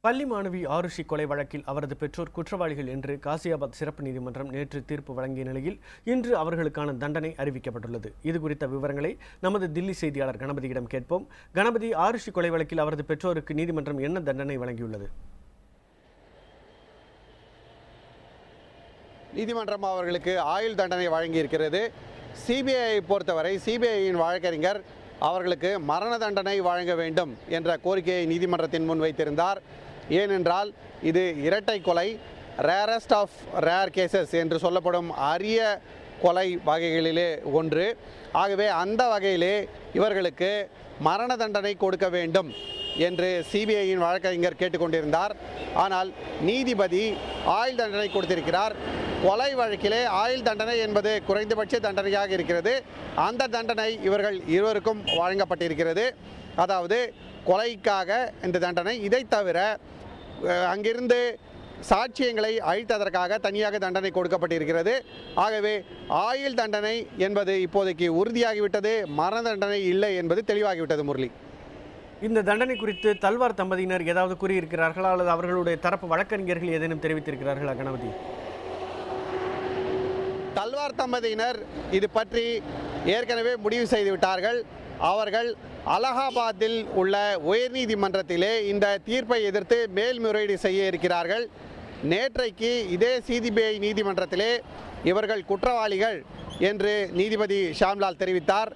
பள்ளி மாணவி ஆருஷி கொலை வழக்கில் அவரது பெற்றோர் குற்றவாளிகள் என்று காசியாபாத் சிறப்பு நீதிமன்றம் நேற்று தீர்ப்பு வழங்கிய நிலையில் இன்று அவர்களுக்கான தண்டனை அறிவிக்கப்பட்டுள்ளது. இது குறித்த விவரங்களை நமது தில்லி செய்தியாளர் கணபதியிடம் கேட்போம். கணபதி, ஆருஷி கொலை வழக்கில் அவரது பெற்றோருக்கு நீதிமன்றம் என்ன தண்டனை வழங்கியுள்ளது? நீதிமன்றம் அவர்களுக்கு ஆயுள் தண்டனை வழங்கியிருக்கிறது. சிபிஐ பொறுத்தவரை சிபிஐயின் வழக்கறிஞர் அவர்களுக்கு மரண தண்டனை வழங்க வேண்டும் என்ற கோரிக்கையை நீதிமன்றத்தின் முன் வைத்திருந்தார். ஏனென்றால் இது இரட்டை கொலை, ரேரஸ்ட் ஆஃப் ரேர் கேசஸ் என்று சொல்லப்படும் அரிய கொலை வகைகளிலே ஒன்று. ஆகவே அந்த வகையிலே இவர்களுக்கு மரண தண்டனை கொடுக்க வேண்டும் என்று சிபிஐயின் வழக்கறிஞர் கேட்டுக்கொண்டிருந்தார். ஆனால் நீதிபதி ஆயுள் தண்டனை கொடுத்திருக்கிறார். கொலை வழக்கிலே ஆயுள் தண்டனை என்பது குறைந்தபட்ச தண்டனையாக இருக்கிறது. அந்த தண்டனை இவர்கள் இருவருக்கும் வழங்கப்பட்டிருக்கிறது. அதாவது கொலைக்காக இந்த தண்டனை. இதை தவிர அங்கிருந்து சாட்சியங்களை அழித்ததற்காக தனியாக தண்டனை கொடுக்கப்பட்டிருக்கிறது. ஆகவே ஆயுள் தண்டனை என்பது இப்போதைக்கு உறுதியாகிவிட்டது, மரண தண்டனை இல்லை என்பது தெளிவாகிவிட்டது. முரளி, இந்த தண்டனை குறித்து தல்வார் தம்பதியினர் ஏதாவது கூறியிருக்கிறார்களா அல்லது அவர்களுடைய தரப்பு வழக்கறிஞர்கள் ஏதேனும் தெரிவித்திருக்கிறார்களா? கணபதி, தல்வார் தம்பதியினர் இது பற்றி ஏற்கனவே முடிவு செய்துவிட்டார்கள். அவர்கள் அலகாபாத்தில் உள்ள உயர்நீதிமன்றத்திலே இந்த தீர்ப்பை எதிர்த்து மேல்முறையீடு செய்ய இருக்கிறார்கள். நேற்றைக்கு இதே சிபிஐ நீதிமன்றத்திலே இவர்கள் குற்றவாளிகள் என்று நீதிபதி ஷாம்லால் தெரிவித்தார்.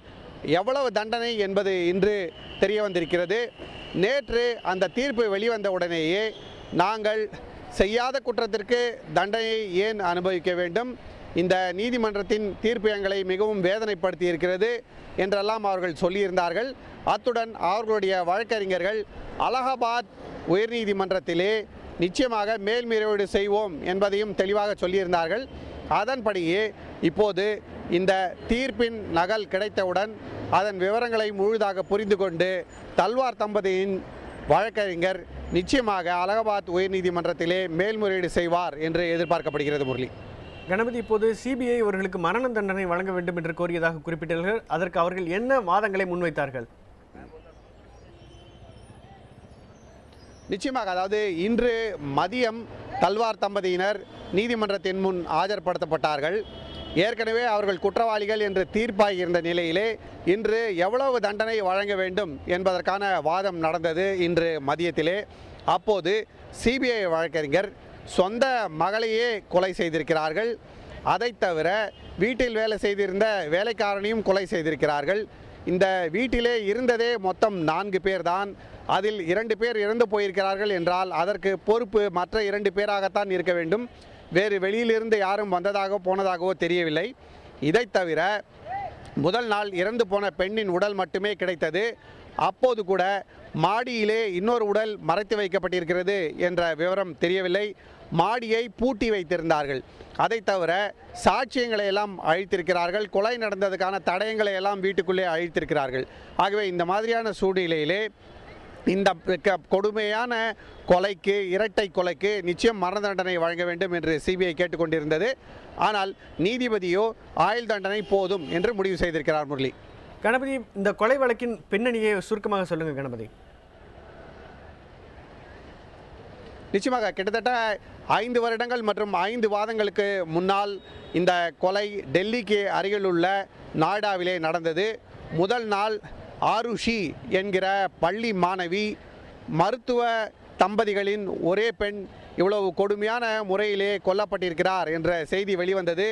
எவ்வளவு தண்டனை என்பது இன்று தெரிய வந்திருக்கிறது. நேற்று அந்த தீர்ப்பு வெளிவந்த உடனேயே நாங்கள் செய்யாத குற்றத்திற்கு தண்டனையை ஏன் அனுபவிக்க வேண்டும், இந்த நீதிமன்றத்தின் தீர்ப்பு எங்களை மிகவும் வேதனைப்படுத்தி இருக்கிறது என்றெல்லாம் அவர்கள் சொல்லியிருந்தார்கள். அத்துடன் அவர்களுடைய வழக்கறிஞர்கள் அலகாபாத் உயர்நீதிமன்றத்திலே நிச்சயமாக மேல்முறையீடு செய்வோம் என்பதையும் தெளிவாக சொல்லியிருந்தார்கள். அதன்படியே இப்போது இந்த தீர்ப்பின் நகல் கிடைத்தவுடன் அதன் விவரங்களை முழுதாக புரிந்து கொண்டு தல்வார் தம்பதியின் வழக்கறிஞர் நிச்சயமாக அலகாபாத் உயர்நீதிமன்றத்திலே மேல்முறையீடு செய்வார் என்று எதிர்பார்க்கப்படுகிறது. முரளி, கணபதி, இப்போது சிபிஐ அவர்களுக்கு மரண தண்டனை வழங்க வேண்டும் என்று கோரியதாக குறிப்பிட்டார்கள். அதற்கு அவர்கள் என்ன வாதங்களை முன்வைத்தார்கள்? நிச்சயமாக, அதாவது இன்று மதியம் தல்வார் தம்பதியினர் நீதிமன்றத்தின் முன் ஆஜர்படுத்தப்பட்டார்கள். ஏற்கனவே அவர்கள் குற்றவாளிகள் என்று தீர்ப்பாகி இருந்த நிலையிலே இன்று எவ்வளவு தண்டனை வழங்க வேண்டும் என்பதற்கான வாதம் நடந்தது இன்று மதியத்திலே. அப்போது சிபிஐ வழக்கறிஞர் சொந்த மகளையே கொலை செய்திருக்கிறார்கள். அதை தவிர வீட்டில் வேலை செய்திருந்த வேலைக்காரனையும் கொலை செய்திருக்கிறார்கள். இந்த வீட்டிலே இருந்ததே மொத்தம் 4 பேர் தான். அதில் 2 பேர் இறந்து போயிருக்கிறார்கள் என்றால் அதற்கு பொறுப்பு மற்ற 2 பேராகத்தான் இருக்க வேண்டும். வேறு வெளியிலிருந்து யாரும் வந்ததாகவோ போனதாகவோ தெரியவில்லை. இதை தவிர முதல் நாள் இறந்து போன பெண்ணின் உடல் மட்டுமே கிடைத்தது. அப்போது கூட மாடியிலே இன்னொரு உடல் மறைத்து வைக்கப்பட்டிருக்கிறது என்ற விவரம் தெரியவில்லை. மாடியை பூட்டி வைத்திருந்தார்கள். அதை தவிர சாட்சியங்களை எல்லாம் அழித்திருக்கிறார்கள். கொலை நடந்ததுக்கான தடயங்களை எல்லாம் வீட்டுக்குள்ளே அழித்திருக்கிறார்கள். ஆகவே இந்த மாதிரியான சூழ்நிலையிலே இந்த கொடுமையான கொலைக்கு, இரட்டை கொலைக்கு நிச்சயம் மரண தண்டனை வழங்க வேண்டும் என்று சிபிஐ கேட்டுக்கொண்டிருந்தது. ஆனால் நீதிபதியோ ஆயுள் தண்டனை போதும் என்று முடிவு செய்திருக்கிறார். முரளி, கணபதி, இந்த கொலை வழக்கின் பின்னணியை சுருக்கமாக சொல்லுங்க கணபதி. நிச்சயமாக கிட்டத்தட்ட 5 வருடங்கள் மற்றும் 5 வாதங்களுக்கு முன்னால் இந்த கொலை டெல்லிக்கு அருகில் உள்ள நாய்டாவிலே நடந்தது. முதல் நாள் ஆருஷி என்கிற பள்ளி மாணவி, மருத்துவ தம்பதிகளின் ஒரே பெண் இவ்வளவு கொடுமையான முறையிலே கொல்லப்பட்டிருக்கிறார் என்ற செய்தி வெளிவந்தது.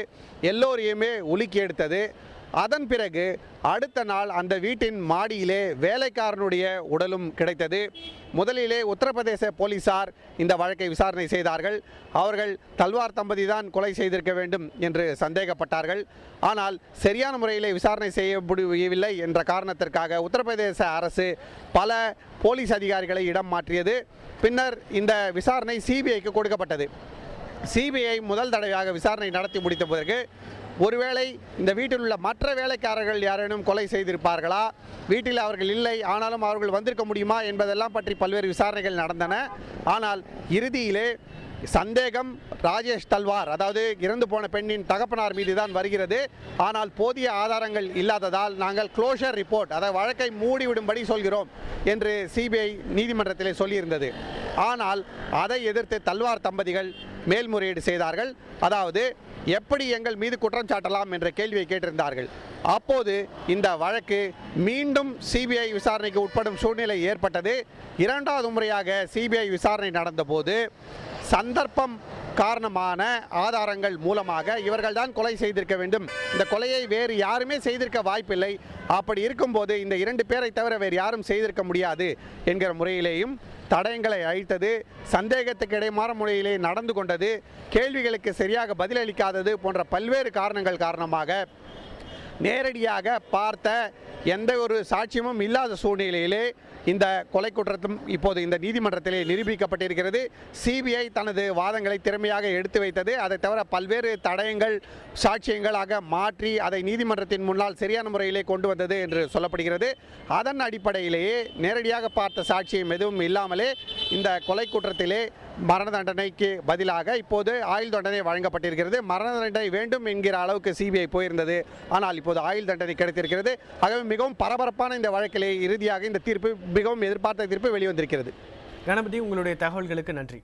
எல்லோரையுமே உலுக்கி எடுத்தது. அதன் பிறகு அடுத்த நாள் அந்த வீட்டின் மாடியிலே வேலைக்காரனுடைய உடலும் கிடைத்தது. முதலிலே உத்தரப்பிரதேச போலீசார் இந்த வழக்கை விசாரணை செய்தார்கள். அவர்கள் தல்வார் தம்பதி தான் கொலை செய்திருக்க வேண்டும் என்று சந்தேகப்பட்டார்கள். ஆனால் சரியான முறையிலே விசாரணை செய்ய முடியவில்லை என்ற காரணத்திற்காக உத்தரப்பிரதேச அரசு பல போலீஸ் அதிகாரிகளை இடம் மாற்றியது. பின்னர் இந்த விசாரணை சிபிஐக்கு கொடுக்கப்பட்டது. சிபிஐ முதல் தடவையாக விசாரணை நடத்தி முடித்த பிறகு ஒருவேளை இந்த வீட்டில் உள்ள மற்ற வேலைக்காரர்கள் யாரேனும் கொலை செய்திருப்பார்களா, வீட்டில் அவர்கள் இல்லை ஆனாலும் அவர்கள் வந்திருக்க முடியுமா என்பதெல்லாம் பற்றி பல்வேறு விசாரணைகள் நடந்தன. ஆனால் இறுதியிலே சந்தேகம் ராஜேஷ் தல்வார், அதாவது இறந்து போன பெண்ணின் தகப்பனார் மீது தான் வருகிறது. ஆனால் போதிய ஆதாரங்கள் இல்லாததால் நாங்கள் க்ளோஷர் ரிப்போர்ட், அதாவது வழக்கை மூடிவிடும்படி சொல்கிறோம் என்று சிபிஐ நீதிமன்றத்திலே சொல்லியிருந்தது. ஆனால் அதை எதிர்த்து தல்வார் தம்பதிகள் மேல்முறையீடு செய்தார்கள். அதாவது எப்படி எங்கள் மீது குற்றம் சாட்டலாம் என்ற கேள்வியை கேட்டிருந்தார்கள். அப்போது இந்த வழக்கு மீண்டும் சிபிஐ விசாரணைக்கு உட்படும் சூழ்நிலை ஏற்பட்டது. இரண்டாவது முறையாக சிபிஐ விசாரணை நடந்தபோது சந்தர்ப்பம் காரணமான ஆதாரங்கள் மூலமாக இவர்கள்தான் கொலை செய்திருக்க வேண்டும், இந்த கொலையை வேறு யாருமே செய்திருக்க வாய்ப்பில்லை, அப்படி இருக்கும்போது இந்த 2 பேரை தவிர வேறு யாரும் செய்திருக்க முடியாது என்கிற முறையிலேயும் தடயங்களை அழித்தது, சந்தேகத்துக்கு இடைமாற முறையிலே நடந்து கொண்டது, கேள்விகளுக்கு சரியாக பதிலளிக்காதது போன்ற பல்வேறு காரணங்கள் காரணமாக நேரடியாக பார்த்த எந்த ஒரு சாட்சியமும் இல்லாத சூழ்நிலையிலே இந்த கொலை குற்றத்தும் இப்போது இந்த நீதிமன்றத்திலே நிரூபிக்கப்பட்டிருக்கிறது. சிபிஐ தனது வாதங்களை திறமையாக எடுத்து வைத்தது. அதை தவிர பல்வேறு தடயங்கள் சாட்சியங்களாக மாற்றி அதை நீதிமன்றத்தின் முன்னால் சரியான முறையிலே கொண்டு வந்தது என்று சொல்லப்படுகிறது. அதன் அடிப்படையிலேயே நேரடியாக பார்த்த சாட்சியம் எதுவும் இல்லாமலே இந்த கொலை குற்றத்திலே மரண தண்டனைக்கு பதிலாக இப்போது ஆயுள் தண்டனை வழங்கப்பட்டிருக்கிறது. மரண தண்டனை வேண்டும் என்கிற அளவுக்கு சிபிஐ போயிருந்தது. ஆனால் இப்போது ஆயுள் தண்டனை கிடைத்திருக்கிறது. ஆகவே மிகவும் பரபரப்பான இந்த வழக்கிலே இறுதியாக இந்த தீர்ப்பு, மிகவும் எதிர்பார்த்த தீர்ப்பு வெளிவந்திருக்கிறது. கணபதி, உங்களுடைய தகவல்களுக்கு நன்றி.